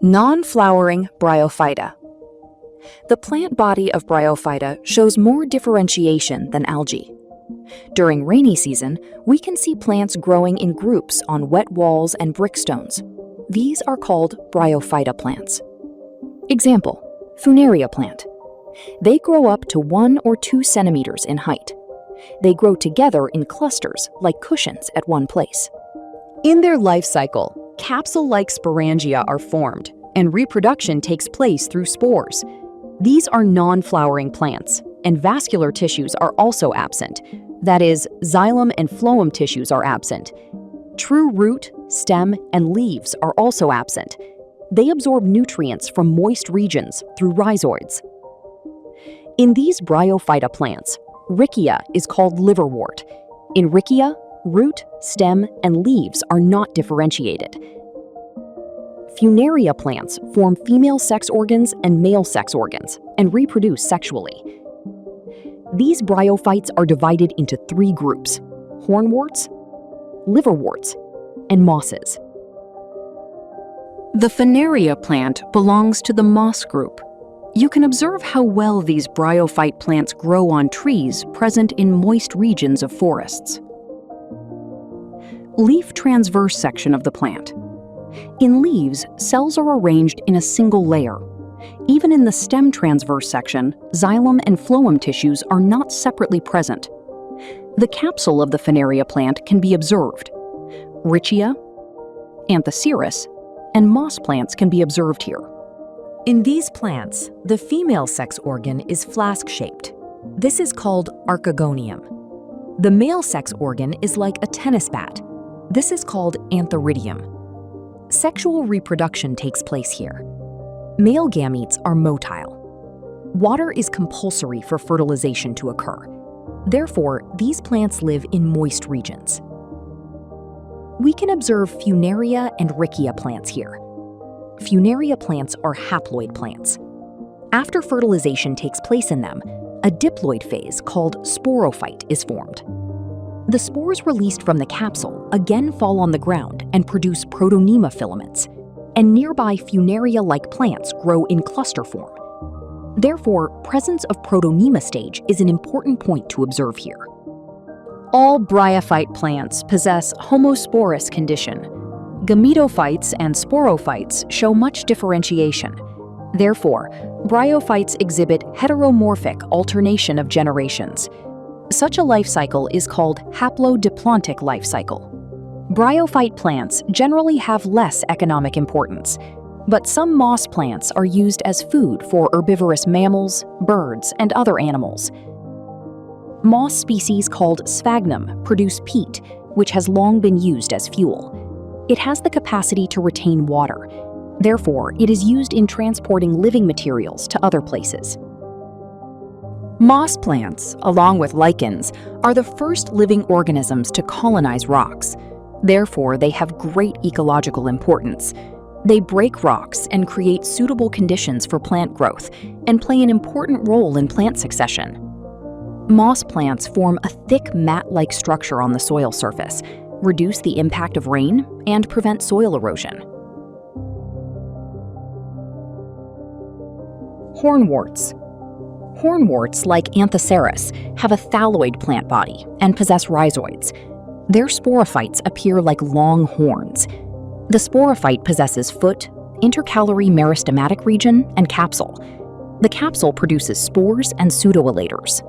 Non-flowering Bryophyta. The plant body of Bryophyta shows more differentiation than algae. During rainy season, we can see plants growing in groups on wet walls and brickstones. These are called Bryophyta plants. Example, Funaria plant. They grow up to 1 or 2 centimeters in height. They grow together in clusters like cushions at one place. In their life cycle, capsule-like sporangia are formed, and reproduction takes place through spores. These are non-flowering plants, and vascular tissues are also absent. That is, xylem and phloem tissues are absent. True root, stem, and leaves are also absent. They absorb nutrients from moist regions through rhizoids. In these Bryophyta plants, Riccia is called liverwort. In Riccia, root, stem, and leaves are not differentiated. Funaria plants form female sex organs and male sex organs and reproduce sexually. These bryophytes are divided into 3 groups: hornworts, liverworts, and mosses. The Funaria plant belongs to the moss group. You can observe how well these bryophyte plants grow on trees present in moist regions of forests. Leaf transverse section of the plant. In leaves, cells are arranged in a single layer. Even in the stem transverse section, xylem and phloem tissues are not separately present. The capsule of the Funaria plant can be observed. Riccia, Anthoceros, and moss plants can be observed here. In these plants, the female sex organ is flask-shaped. This is called Archegonium. The male sex organ is like a tennis bat. This is called Antheridium. Sexual reproduction takes place here. Male gametes are motile. Water is compulsory for fertilization to occur. Therefore, these plants live in moist regions. We can observe Funaria and Riccia plants here. Funaria plants are haploid plants. After fertilization takes place in them, a diploid phase called sporophyte is formed. The spores released from the capsule again fall on the ground and produce Protonema filaments, and nearby Funaria-like plants grow in cluster form. Therefore, presence of Protonema stage is an important point to observe here. All bryophyte plants possess homosporous condition. Gametophytes and sporophytes show much differentiation. Therefore, bryophytes exhibit heteromorphic alternation of generations. Such a life cycle is called Haplo-Diplontic life cycle. Bryophyte plants generally have less economic importance, but some moss plants are used as food for herbivorous mammals, birds, and other animals. Moss species called Sphagnum produce peat, which has long been used as fuel. It has the capacity to retain water. Therefore, it is used in transporting living materials to other places. Moss plants, along with lichens, are the first living organisms to colonize rocks. Therefore, they have great ecological importance. They break rocks and create suitable conditions for plant growth and play an important role in plant succession. Moss plants form a thick mat-like structure on the soil surface, reduce the impact of rain, and prevent soil erosion. Hornworts. Hornworts, like Anthoceros, have a thalloid plant body and possess rhizoids. Their sporophytes appear like long horns. The sporophyte possesses foot, intercalary meristematic region, and capsule. The capsule produces spores and pseudoelaters.